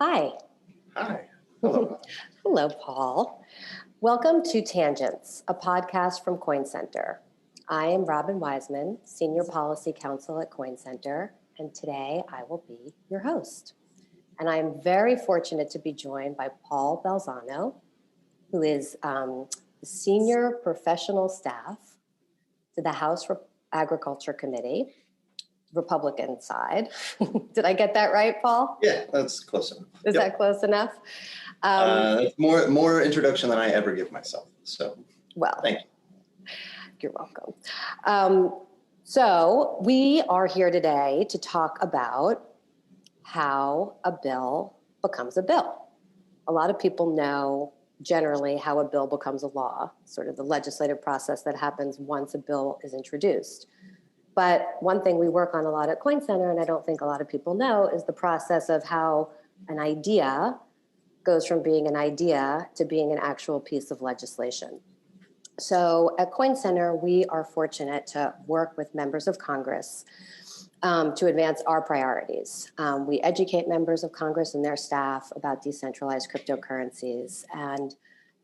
Hi. Hi. Hello. Hello, Paul. Welcome to Tangents, a podcast from Coin Center. I am Robin Weisman, Senior Policy Counsel at Coin Center, and today I will be your host. And I am very fortunate to be joined by Paul Balzano, who is Senior Professional Staff to the House Agriculture Committee, Republican side. Did I get that right, Paul? Yeah, that's close enough. Is that close enough? That's more introduction than I ever give myself. So, well, thank you. You're welcome. So we are here today to talk about how a bill becomes a bill. A lot of people know generally how a bill becomes a law, sort of the legislative process that happens once a bill is introduced. But one thing we work on a lot at Coin Center, and I don't think a lot of people know, is the process of how an idea goes from being an idea to being an actual piece of legislation. So at Coin Center, we are fortunate to work with members of Congress to advance our priorities. We educate members of Congress and their staff about decentralized cryptocurrencies. And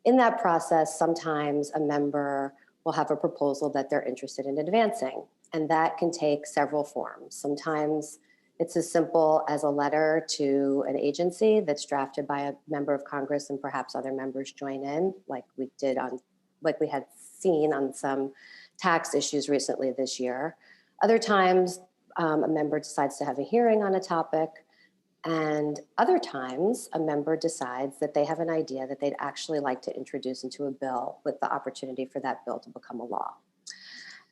in that process, sometimes a member will have a proposal that they're interested in advancing. And that can take several forms. Sometimes it's as simple as a letter to an agency that's drafted by a member of Congress and perhaps other members join in, like we had seen on some tax issues recently this year. Other times, a member decides to have a hearing on a topic, and other times, a member decides that they have an idea that they'd actually like to introduce into a bill with the opportunity for that bill to become a law.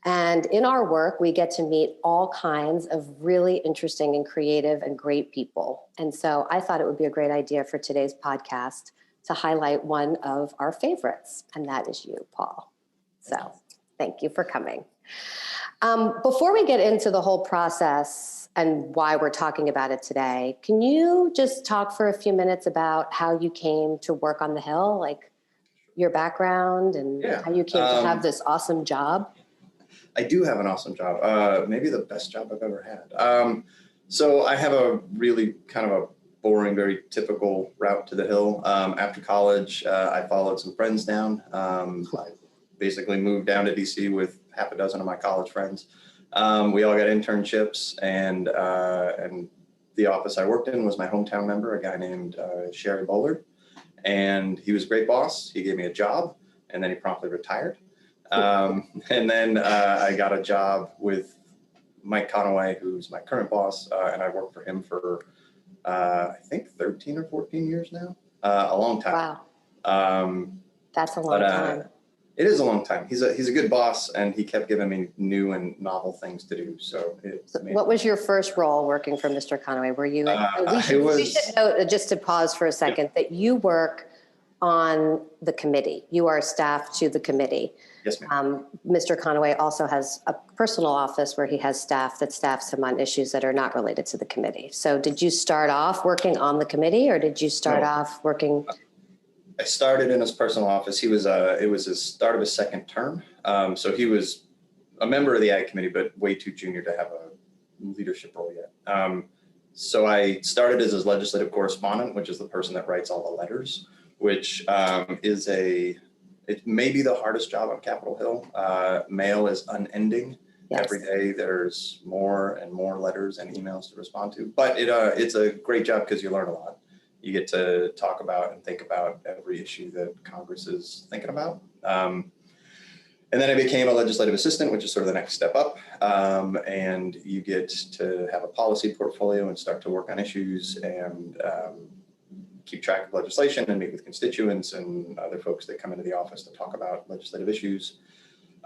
And in our work, we get to meet all kinds of really interesting and creative and great people. And so I thought it would be a great idea for today's podcast to highlight one of our favorites, and that is you, Paul. So thank you for coming. Before we get into the whole process and why we're talking about it today, can you just talk for a few minutes about how you came to work on the Hill, like your background and how you came to have this awesome job? I do have an awesome job, maybe the best job I've ever had. So I have a really kind of a boring, very typical route to the Hill. After college, I followed some friends down. I basically moved down to DC with half a dozen of my college friends. We all got internships, and the office I worked in was my hometown member, a guy named Sherry Bullard. And he was a great boss. He gave me a job, and then he promptly retired. And then I got a job with Mike Conaway, who's my current boss, and I worked for him for, I think, 13 or 14 years now, a long time. Wow. That's a long time. It is a long time. He's a good boss, and he kept giving me new and novel things to do. So what was your first role working for Mr. Conaway? Were you? We should note, just to pause for a second, that you work on the committee. You are staff to the committee. Yes, ma'am. Mr. Conaway also has a personal office where he has staff that staffs him on issues that are not related to the committee. So did you start off working on the committee, or did you start off working? I started in his personal office. It was his start of his second term. So he was a member of the Ag Committee, but way too junior to have a leadership role yet. So I started as his legislative correspondent, which is the person that writes all the letters, which it may be the hardest job on Capitol Hill. Mail is unending. Yes. Every day there's more and more letters and emails to respond to. But it's a great job because you learn a lot. You get to talk about and think about every issue that Congress is thinking about. And then I became a legislative assistant, which is sort of the next step up. And you get to have a policy portfolio and start to work on issues and keep track of legislation and meet with constituents and other folks that come into the office to talk about legislative issues.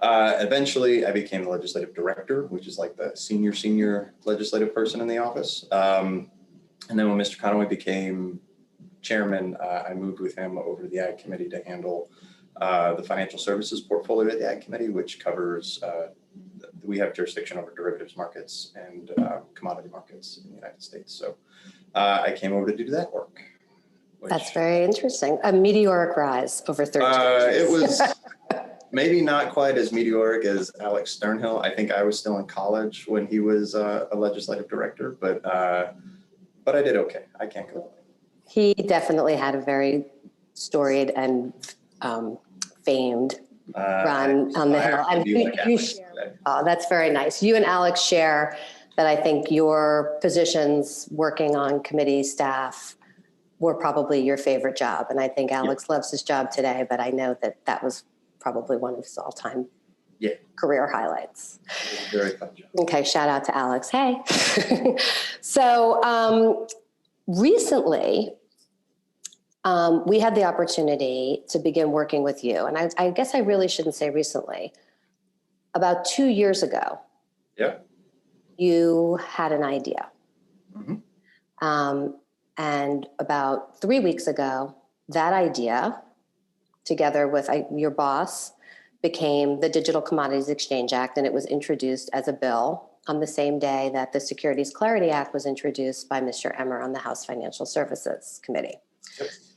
Eventually, I became the legislative director, which is like the senior legislative person in the office. And then when Mr. Conaway became chairman, I moved with him over to the Ag Committee to handle the financial services portfolio at the Ag Committee, which covers, we have jurisdiction over derivatives markets and commodity markets in the United States. So I came over to do that work. That's very interesting. A meteoric rise over 13 years. It was maybe not quite as meteoric as Alex Sternhill. I think I was still in college when he was a legislative director, but I did okay. I can't complain. He definitely had a very storied and famed run on the Hill. And that's very nice. You and Alex share that. I think your positions working on committee staff were probably your favorite job. And I think Alex loves his job today, but I know that that was probably one of his all-time career highlights. Very fun job. Okay, shout out to Alex. Hey. So recently, we had the opportunity to begin working with you. And I guess I really shouldn't say recently. About 2 years ago, you had an idea. And about 3 weeks ago, that idea, together with your boss, became the Digital Commodities Exchange Act, and it was introduced as a bill on the same day that the Securities Clarity Act was introduced by Mr. Emmer on the House Financial Services Committee.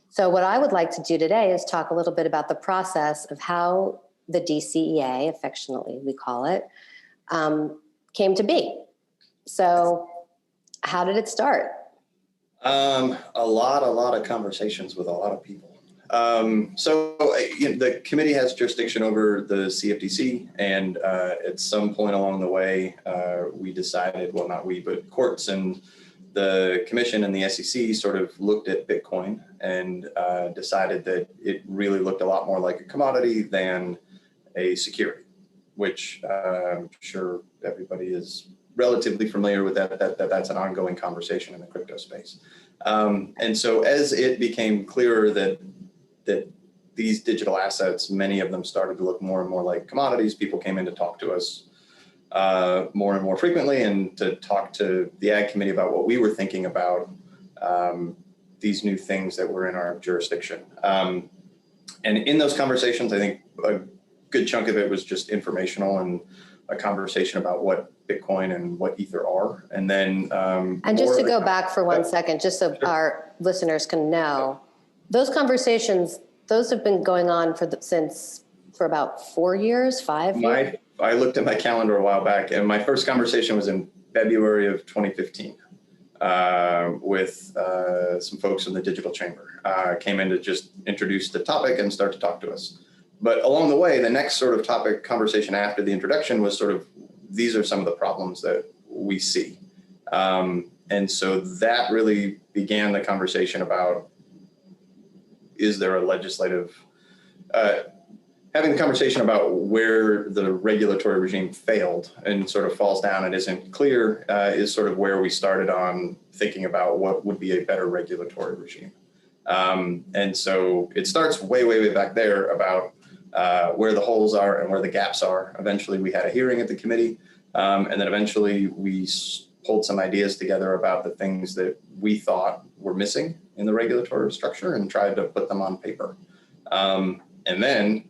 So what I would like to do today is talk a little bit about the process of how the DCEA, affectionately we call it, came to be. So how did it start? A lot of conversations with a lot of people. The committee has jurisdiction over the CFTC, and at some point along the way, we decided, well, not we, but courts and the commission and the SEC sort of looked at Bitcoin and decided that it really looked a lot more like a commodity than a security, which I'm sure everybody is relatively familiar with that's an ongoing conversation in the crypto space. And so as it became clearer that these digital assets, many of them started to look more and more like commodities, people came in to talk to us more and more frequently and to talk to the Ag Committee about what we were thinking about these new things that were in our jurisdiction. And in those conversations, I think a good chunk of it was just informational and a conversation about what Bitcoin and what Ether are. And then and just to go back for 1 second, just so our listeners can know, those conversations, those have been going on for about 4 years, 5 years? I looked at my calendar a while back, and my first conversation was in February of 2015 with some folks in the Digital Chamber. Came in to just introduce the topic and start to talk to us. But along the way, the next sort of topic conversation after the introduction was sort of, these are some of the problems that we see. And so that really began the conversation about, is there a legislative, having the conversation about where the regulatory regime failed and sort of falls down and isn't clear is sort of where we started on thinking about what would be a better regulatory regime. And so it starts way back there about where the holes are and where the gaps are. Eventually we had a hearing at the committee, and then eventually we pulled some ideas together about the things that we thought were missing in the regulatory structure and tried to put them on paper. And then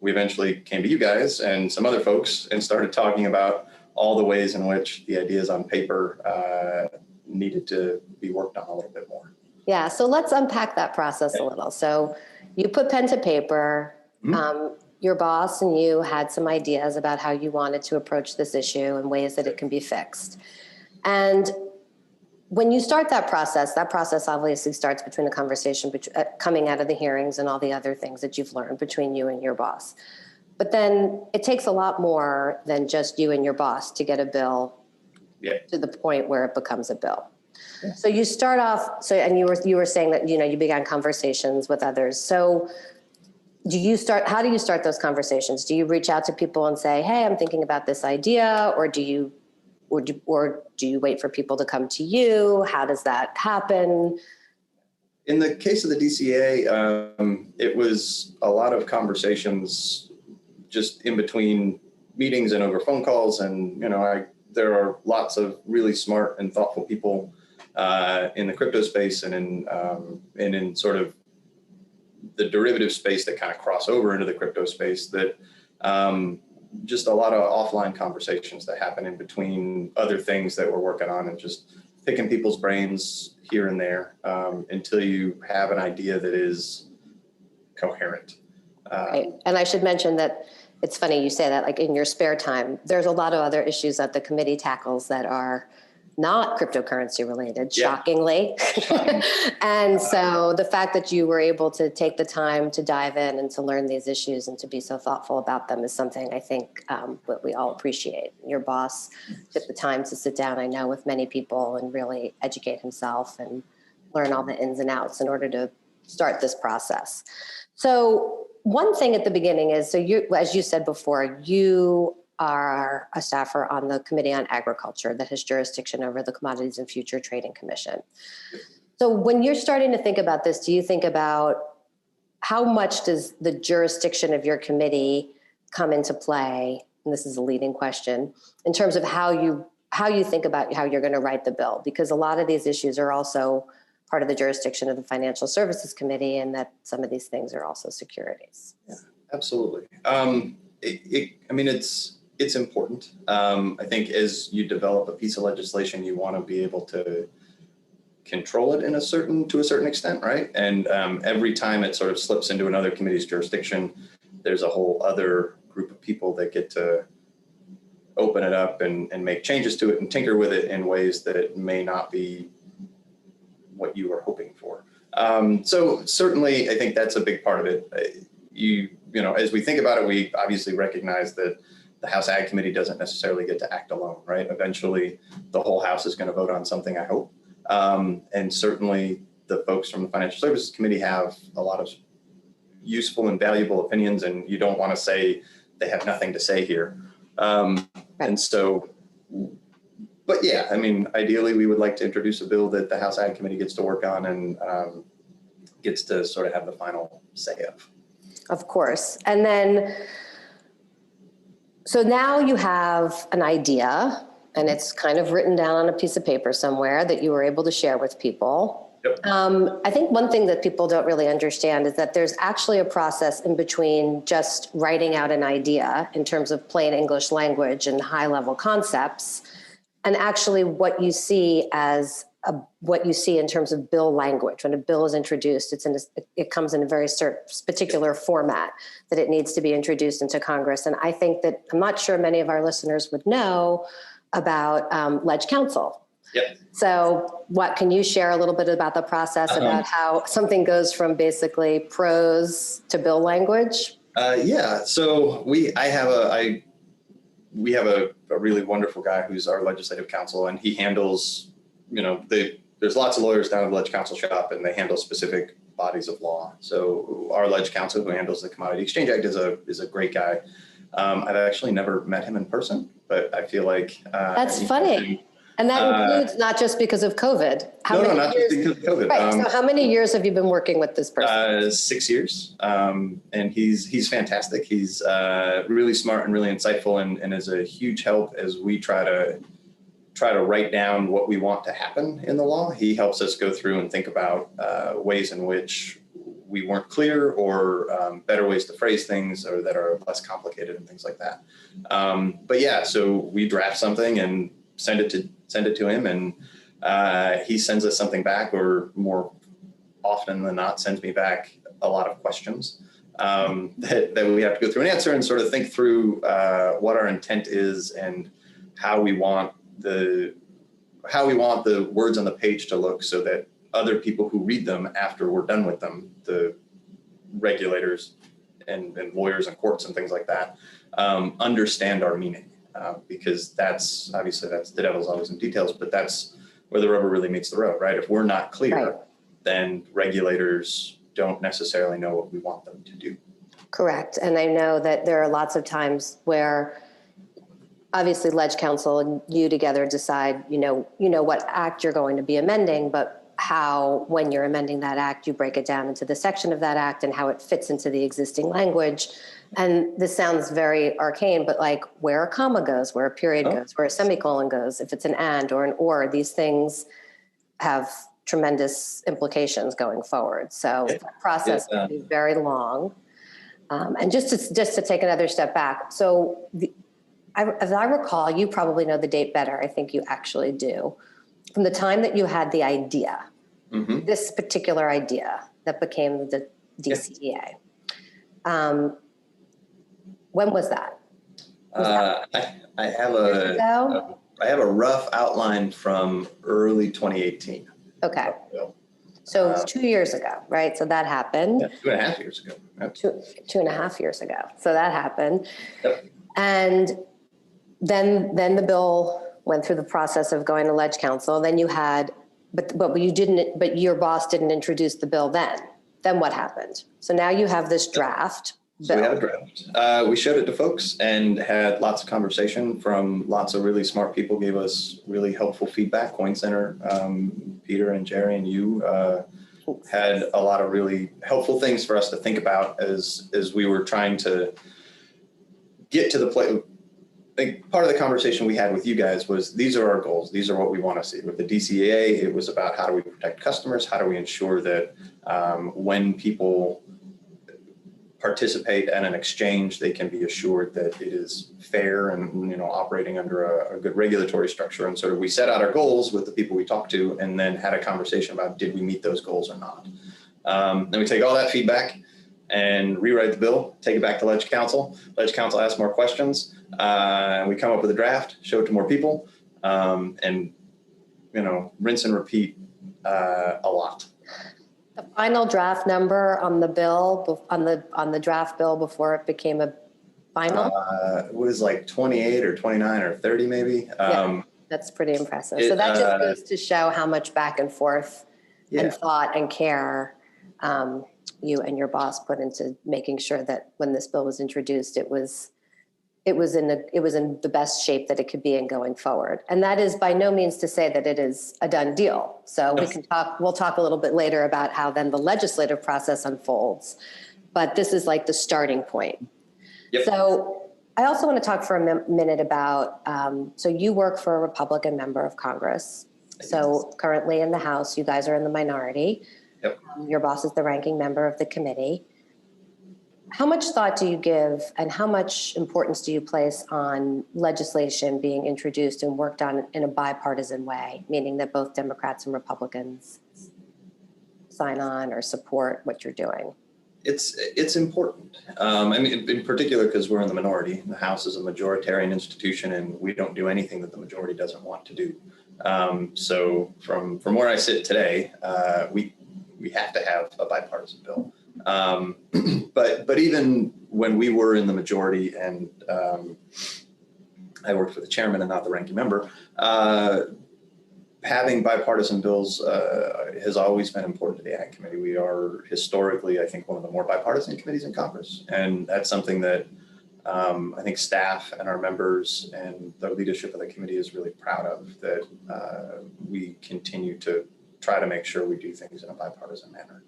we eventually came to you guys and some other folks and started talking about all the ways in which the ideas on paper needed to be worked on a little bit more. Yeah, so let's unpack that process a little. So you put pen to paper. Your boss and you had some ideas about how you wanted to approach this issue and ways that it can be fixed. And when you start that process obviously starts between a conversation coming out of the hearings and all the other things that you've learned between you and your boss. But then it takes a lot more than just you and your boss to get a bill to the point where it becomes a bill. Yeah. So you start off, and you were saying that, you began conversations with others. So how do you start those conversations? Do you reach out to people and say, hey, I'm thinking about this idea, or do you wait for people to come to you? How does that happen? In the case of the DCEA, it was a lot of conversations just in between meetings and over phone calls. And, there are lots of really smart and thoughtful people in the crypto space and in sort of the derivative space that kind of cross over into the crypto space that just a lot of offline conversations that happen in between other things that we're working on and just picking people's brains here and there until you have an idea that is coherent. Right. And I should mention that it's funny you say that, like in your spare time, there's a lot of other issues that the committee tackles that are not cryptocurrency related, Yeah. shockingly. And so the fact that you were able to take the time to dive in and to learn these issues and to be so thoughtful about them is something I think that we all appreciate. Your boss took the time to sit down, I know, with many people and really educate himself and learn all the ins and outs in order to start this process. So one thing at the beginning is, so you, as you said before, you are a staffer on the Committee on Agriculture that has jurisdiction over the Commodities and Future Trading Commission. So when you're starting to think about this, do you think about how much does the jurisdiction of your committee come into play? And this is a leading question in terms of how you think about how you're going to write the bill, because a lot of these issues are also part of the jurisdiction of the Financial Services Committee, and that some of these things are also securities. Yeah, absolutely. I mean, it's important. I think as you develop a piece of legislation, you want to be able to control it to a certain extent, right? And every time it sort of slips into another committee's jurisdiction, there's a whole other group of people that get to open it up and make changes to it and tinker with it in ways that may not be what you were hoping for. So certainly, I think that's a big part of it. You know, as we think about it, we obviously recognize that the House Ag Committee doesn't necessarily get to act alone, right? Eventually, the whole House is going to vote on something, I hope. And certainly, the folks from the Financial Services Committee have a lot of useful and valuable opinions, and you don't want to say they have nothing to say here. And so, but yeah, I mean, ideally, we would like to introduce a bill that the House Ag Committee gets to work on and gets to sort of have the final say of. Of course. And then, so now you have an idea, and it's kind of written down on a piece of paper somewhere that you were able to share with people. Yep. I think one thing that people don't really understand is that there's actually a process in between just writing out an idea in terms of plain English language and high-level concepts, and actually what you see what you see in terms of bill language. When a bill is introduced, it comes in a very particular format that it needs to be introduced into Congress. And I think that, I'm not sure many of our listeners would know about Ledge Counsel. Yep. So can you share a little bit about the process about how something goes from basically prose to bill language? Yeah, so we have a really wonderful guy who's our legislative counsel, and he handles, there's lots of lawyers down at the Ledge Counsel shop, and they handle specific bodies of law. So our Ledge Counsel, who handles the Commodity Exchange Act, is a great guy. I've actually never met him in person, but I feel like that's funny. And that includes not just because of COVID. Not just because of COVID. Right. So how many years have you been working with this person? 6 years. And he's fantastic. He's really smart and really insightful, and is a huge help as we try to write down what we want to happen in the law. He helps us go through and think about ways in which we weren't clear, or better ways to phrase things, or that are less complicated and things like that. But yeah, so we draft something and send it to him, and he sends us something back, or more often than not sends me back a lot of questions that we have to go through and answer, and sort of think through what our intent is and how we want the words on the page to look, so that other people who read them after we're done with them, the regulators and lawyers and courts and things like that, understand our meaning. Because that's the devil's always in details, but that's where the rubber really meets the road, right? If we're not clear, right, then regulators don't necessarily know what we want them to do. Correct. And I know that there are lots of times where obviously Ledge Counsel and you together decide, what act you're going to be amending, but how, when you're amending that act, you break it down into the section of that act and how it fits into the existing language. And this sounds very arcane, but like where a comma goes, where a period goes, where a semicolon goes, if it's an and or an or, these things have tremendous implications going forward. So the process can be very long. And just to take another step back. So as I recall, you probably know the date better. I think you actually do. From the time that you had the idea, this particular idea that became the DCEA. When was that? I have I have a rough outline from early 2018. Okay. So it's 2 years ago, right? So that happened. Yeah, 2.5 years ago. Yep. 2.5 years ago. So that happened. Yep. And then the bill went through the process of going to Ledge Council. Then you had, but you didn't, but your boss didn't introduce the bill then. Then what happened? So now you have this draft So bill. we had a draft. We showed it to folks and had lots of conversation from lots of really smart people, gave us really helpful feedback. Coin Center, Peter and Jerry and you had a lot of really helpful things for us to think about as we were trying to get to the place. I think part of the conversation we had with you guys was, these are our goals. These are what we want to see. With the DCEA, it was about how do we protect customers? How do we ensure that when people participate at an exchange, they can be assured that it is fair and, you know, operating under a good regulatory structure. And sort of we set out our goals with the people we talked to, and then had a conversation about, did we meet those goals or not? Then we take all that feedback and rewrite the bill, take it back to Ledge Council. Ledge Council asks more questions. We come up with a draft, show it to more people, and, you know, rinse and repeat a lot. The final draft number on the bill, on the draft bill before it became a final? It was like 28 or 29 or 30 maybe. Yeah, that's pretty impressive. So that just goes to show how much back and forth and thought and care you and your boss put into making sure that when this bill was introduced, it was in the best shape that it could be in going forward. And that is by no means to say that it is a done deal. So we'll talk a little bit later about how then the legislative process unfolds, but this is like the starting point. Yep. So I also want to talk for a minute about, so you work for a Republican member of Congress. So currently in the House, you guys are in the minority. Yep. Your boss is the ranking member of the committee. How much thought do you give and how much importance do you place on legislation being introduced and worked on in a bipartisan way, meaning that both Democrats and Republicans sign on or support what you're doing? It's important. I mean, in particular, because we're in the minority. The House is a majoritarian institution, and we don't do anything that the majority doesn't want to do. So from where I sit today, we have to have a bipartisan bill. But even when we were in the majority and I worked for the chairman and not the ranking member, having bipartisan bills has always been important to the Ag Committee. We are historically, I think, one of the more bipartisan committees in Congress. And that's something that I think staff and our members and the leadership of the committee is really proud of, that we continue to try to make sure we do things in a bipartisan manner.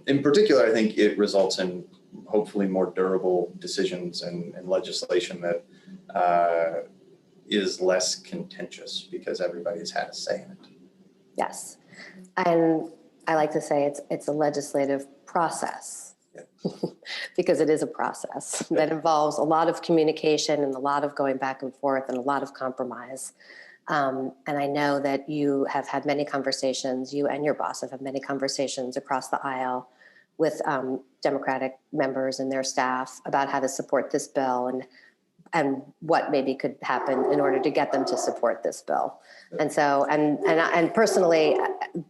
In particular, I think it results in hopefully more durable decisions and legislation that is less contentious because everybody has had a say in it. Yes. And I like to say it's a legislative process. Yeah. Because it is a process that involves a lot of communication and a lot of going back and forth and a lot of compromise. And I know that you have had many conversations, you and your boss have had many conversations across the aisle with Democratic members and their staff about how to support this bill and what maybe could happen in order to get them to support this bill. And so, and personally,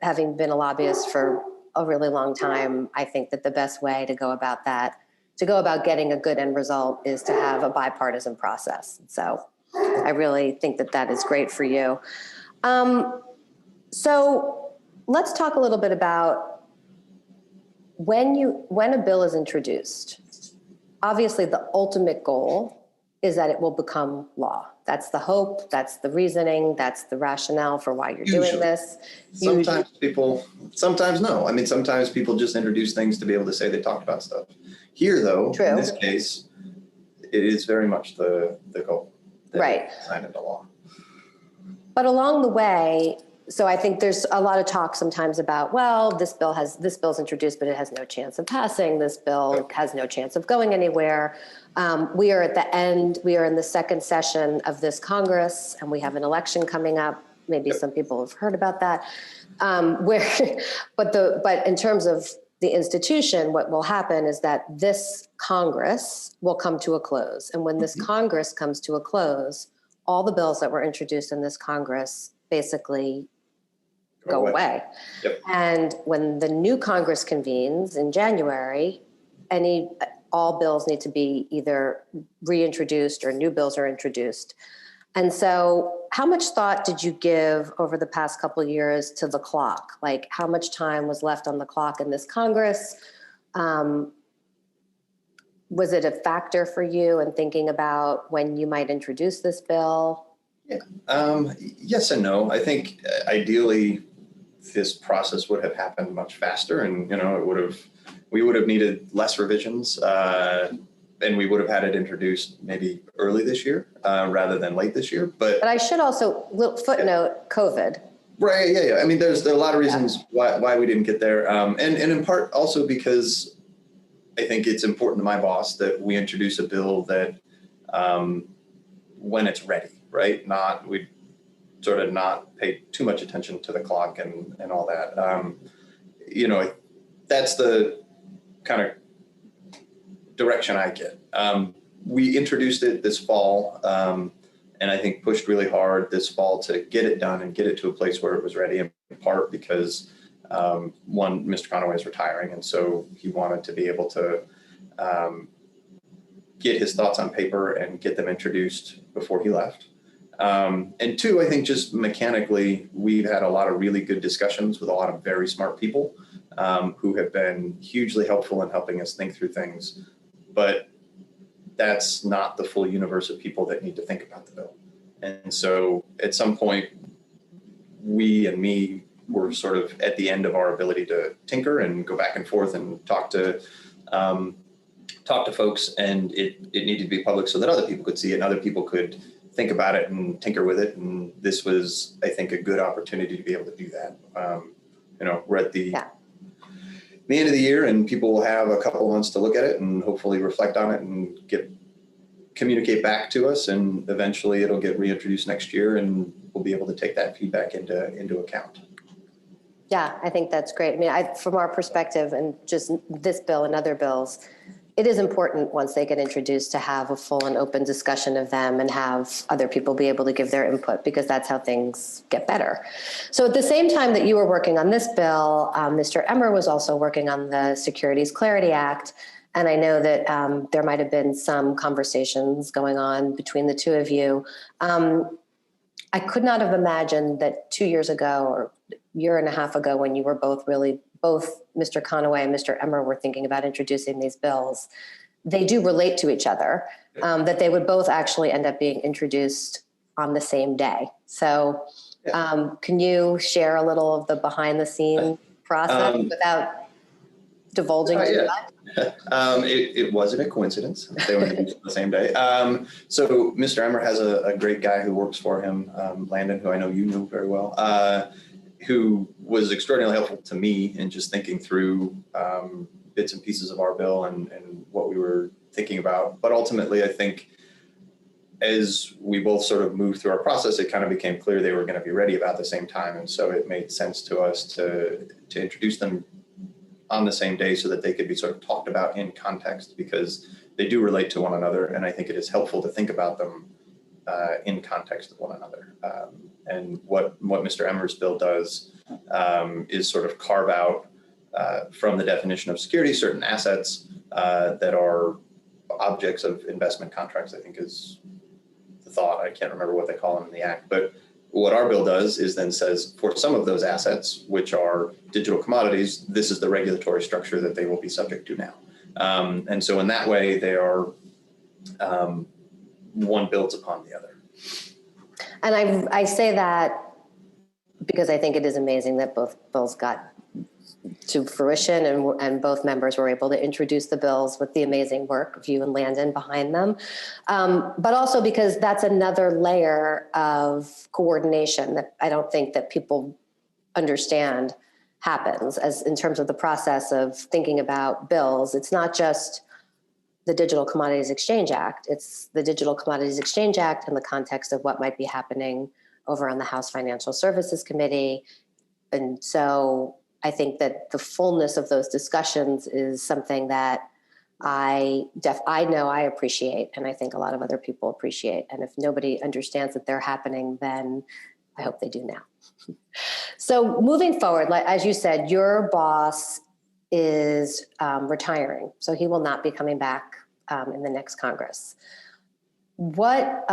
having been a lobbyist for a really long time, I think that the best way to go about that, to go about getting a good end result, is to have a bipartisan process. So I really think that that is great for you. So let's talk a little bit about when a bill is introduced. Obviously, the ultimate goal is that it will become law. That's the hope, that's the reasoning, that's the rationale for why you're doing this. Sometimes no. I mean, sometimes people just introduce things to be able to say they talked about stuff. Here, though, in this case, it is very much the goal. Right. Signed into law. But along the way, so I think there's a lot of talk sometimes about, well, this bill's introduced, but it has no chance of passing. This bill has no chance of going anywhere. We are at the end. We are in the second session of this Congress, and we have an election coming up. Maybe some people have heard about that. But in terms of the institution, what will happen is that this Congress will come to a close. And when this Congress comes to a close, all the bills that were introduced in this Congress basically go away. Yep. And when the new Congress convenes in January, all bills need to be either reintroduced or new bills are introduced. And so how much thought did you give over the past couple of years to the clock? Like, how much time was left on the clock in this Congress? Was it a factor for you in thinking about when you might introduce this bill? Yeah. Yes and no. I think ideally this process would have happened much faster, and we would have needed less revisions, and we would have had it introduced maybe early this year rather than late this year. But I should also footnote COVID. Right. Yeah. I mean, there are a lot of reasons why we didn't get there, and in part also because I think it's important to my boss that we introduce a bill that when it's ready, right? We sort of not pay too much attention to the clock and all that. That's the kind of direction I get. We introduced it this fall, and I think pushed really hard this fall to get it done and get it to a place where it was ready, in part because Mr. Conaway is retiring, and so he wanted to be able to get his thoughts on paper and get them introduced before he left. And two, I think just mechanically, we've had a lot of really good discussions with a lot of very smart people who have been hugely helpful in helping us think through things. But that's not the full universe of people that need to think about the bill. And so at some point, we and me were sort of at the end of our ability to tinker and go back and forth and talk to folks, and it needed to be public so that other people could see it and other people could think about it and tinker with it. And this was, I think, a good opportunity to be able to do that. We're at the end of the year, and people will have a couple of months to look at it and hopefully reflect on it and communicate back to us. And eventually it'll get reintroduced next year, and we'll be able to take that feedback into account. Yeah, I think that's great. I mean, from our perspective, and just this bill and other bills, it is important once they get introduced to have a full and open discussion of them and have other people be able to give their input, because that's how things get better. So at the same time that you were working on this bill, Mr. Emmer was also working on the Securities Clarity Act. And I know that there might have been some conversations going on between the two of you. I could not have imagined that 2 years ago or a year and a half ago, when you were both Mr. Conaway and Mr. Emmer were thinking about introducing these bills, they do relate to each other, that they would both actually end up being introduced on the same day. So can you share a little of the behind the scene process without divulging too much? It wasn't a coincidence. They were introduced on the same day. So Mr. Emmer has a great guy who works for him, Landon, who I know you know very well, who was extraordinarily helpful to me in just thinking through bits and pieces of our bill and what we were thinking about. But ultimately, I think as we both sort of moved through our process, it kind of became clear they were going to be ready about the same time. And so it made sense to us to introduce them on the same day so that they could be sort of talked about in context, because they do relate to one another. And I think it is helpful to think about them in context of one another. And what Mr. Emmer's bill does is sort of carve out from the definition of security certain assets that are objects of investment contracts, I think is the thought. I can't remember what they call them in the act, but what our bill does is then says for some of those assets, which are digital commodities, this is the regulatory structure that they will be subject to now. And so in that way, they are one builds upon the other. And I say that because I think it is amazing that both bills got to fruition and both members were able to introduce the bills with the amazing work of you and Landon behind them. But also because that's another layer of coordination that I don't think that people understand happens as in terms of the process of thinking about bills. It's not just the Digital Commodities Exchange Act. It's the Digital Commodities Exchange Act in the context of what might be happening over on the House Financial Services Committee. And so I think that the fullness of those discussions is something that I know I appreciate, and I think a lot of other people appreciate. And if nobody understands that they're happening, then I hope they do now. So moving forward, like as you said, your boss is retiring, so he will not be coming back in the next Congress. What,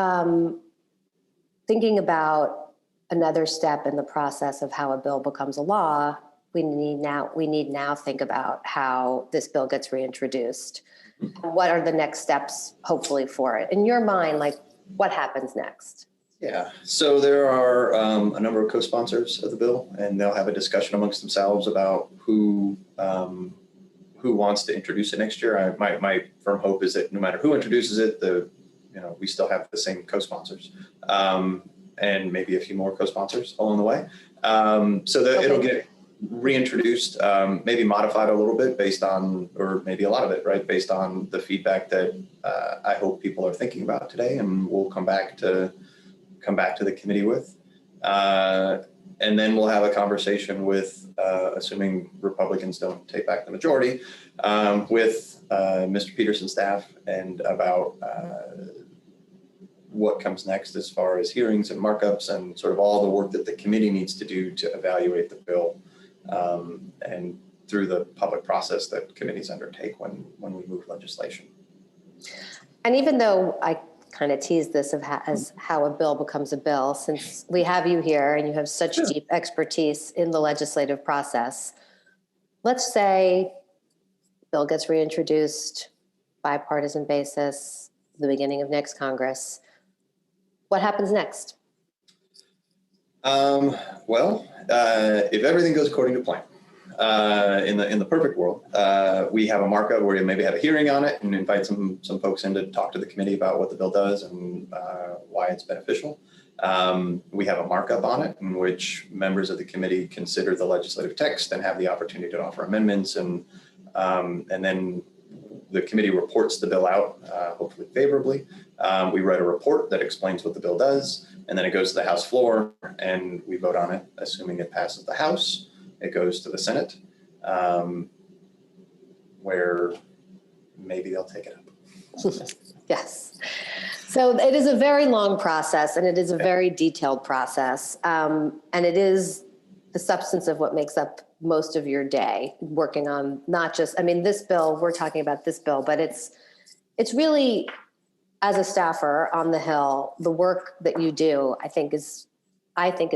thinking about another step in the process of how a bill becomes a law, we need now think about how this bill gets reintroduced. What are the next steps, hopefully, for it? In your mind, like, what happens next? Yeah, so there are a number of co-sponsors of the bill, and they'll have a discussion amongst themselves about who wants to introduce it next year. My firm hope is that no matter who introduces it, we still have the same co-sponsors, and maybe a few more co-sponsors along the way. So that it'll get reintroduced, maybe modified a little bit based on, or maybe a lot of it, right, based on the feedback that I hope people are thinking about today, and we'll come back to the committee with. And then we'll have a conversation with, assuming Republicans don't take back the majority, with Mr. Peterson's staff and about what comes next as far as hearings and markups and sort of all the work that the committee needs to do to evaluate the bill, and through the public process that committees undertake when we move legislation. And even though I kind of teased this as how a bill becomes a bill, since we have you here and you have such deep expertise in the legislative process, let's say bill gets reintroduced, bipartisan basis, the beginning of next Congress. What happens next? If everything goes according to plan, in the perfect world, we have a markup where you maybe have a hearing on it and invite some folks in to talk to the committee about what the bill does and why it's beneficial. We have a markup on it in which members of the committee consider the legislative text and have the opportunity to offer amendments, and then the committee reports the bill out, hopefully favorably. We write a report that explains what the bill does, and then it goes to the House floor and we vote on it. Assuming it passes the House, it goes to the Senate, where maybe they'll take it up. Yes. So it is a very long process, and it is a very detailed process. And it is the substance of what makes up most of your day, working on not just, this bill, we're talking about this bill, but it's really, as a staffer on the Hill, the work that you do, I think is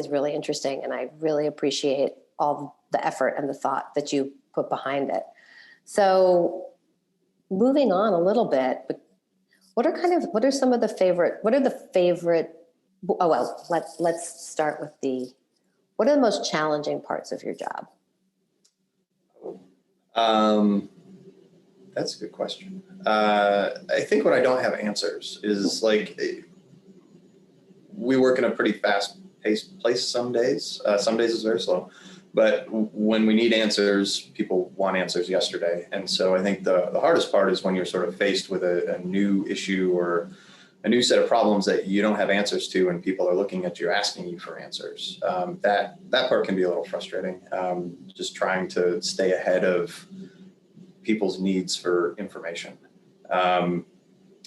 really interesting. And I really appreciate all the effort and the thought that you put behind it. So moving on a little bit, but what are the favorite, let's start with what are the most challenging parts of your job? That's a good question. I think what I don't have answers is, like, we work in a pretty fast-paced place some days. Some days it's very slow. But when we need answers, people want answers yesterday. And so I think the hardest part is when you're sort of faced with a new issue or a new set of problems that you don't have answers to, and people are looking at you, asking you for answers. That part can be a little frustrating, just trying to stay ahead of people's needs for information. And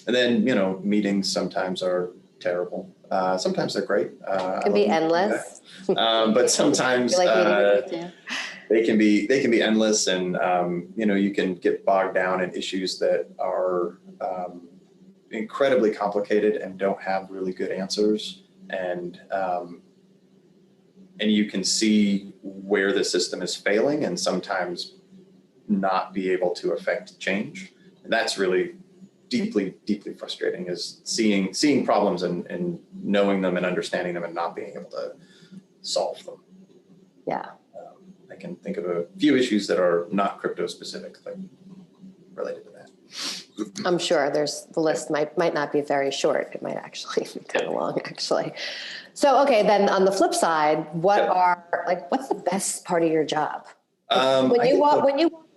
then, meetings sometimes are terrible. Sometimes they're great. It can be endless. But sometimes they can be endless, and you can get bogged down in issues that are incredibly complicated and don't have really good answers, and you can see where the system is failing and sometimes not be able to affect change. And that's really deeply frustrating, is seeing problems and knowing them and understanding them and not being able to solve them. Yeah. I can think of a few issues that are not crypto specific, but related to that. I'm sure the list might not be very short. It might actually be kind of long, actually. So, okay, then on the flip side, what's the best part of your job? When you walk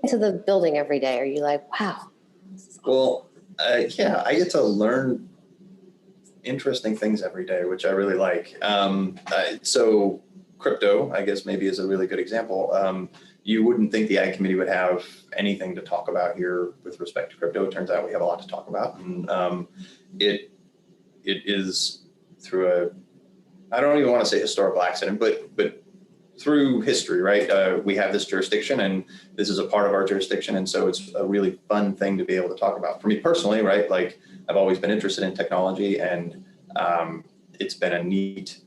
into the building every day, are you like, wow? Well, I get to learn interesting things every day, which I really like. So crypto, I guess, maybe is a really good example. you wouldn't think the Ag Committee would have anything to talk about here with respect to crypto. It turns out we have a lot to talk about. And it is through I don't even want to say historical accident, but through history, right? We have this jurisdiction and this is a part of our jurisdiction. And so it's a really fun thing to be able to talk about. For me personally, right? Like I've always been interested in technology, and it's been a neat,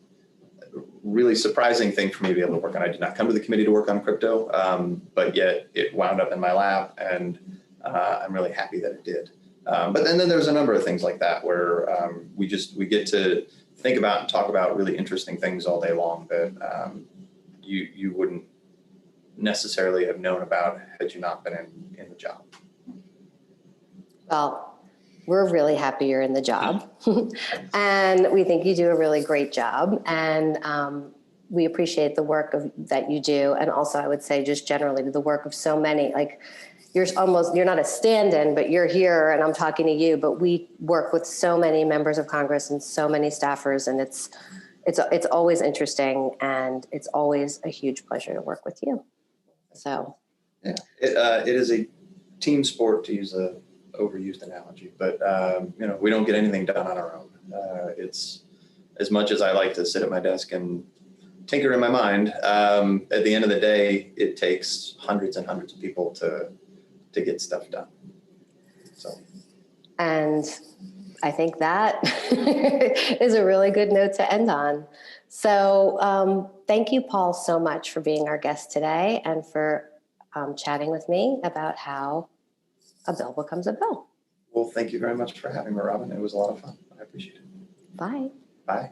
really surprising thing for me to be able to work on. I did not come to the committee to work on crypto, but yet it wound up in my lap, and I'm really happy that it did. But then there's a number of things like that where we get to think about and talk about really interesting things all day long that you wouldn't necessarily have known about had you not been in the job. Well, we're really happy you're in the job, and we think you do a really great job, and we appreciate the work that you do, and also I would say just generally the work of so many. Like you're not a stand-in, but you're here, and I'm talking to you. But we work with so many members of Congress and so many staffers, and it's always interesting, and it's always a huge pleasure to work with you. So yeah, it is a team sport, to use a overused analogy, but we don't get anything done on our own. It's as much as I like to sit at my desk and tinker in my mind. At the end of the day, it takes hundreds and hundreds of people to get stuff done. So, and I think that is a really good note to end on. So thank you, Paul, so much for being our guest today and for chatting with me about how a bill becomes a bill. Well, thank you very much for having me, Robin. It was a lot of fun. I appreciate it. Bye. Bye.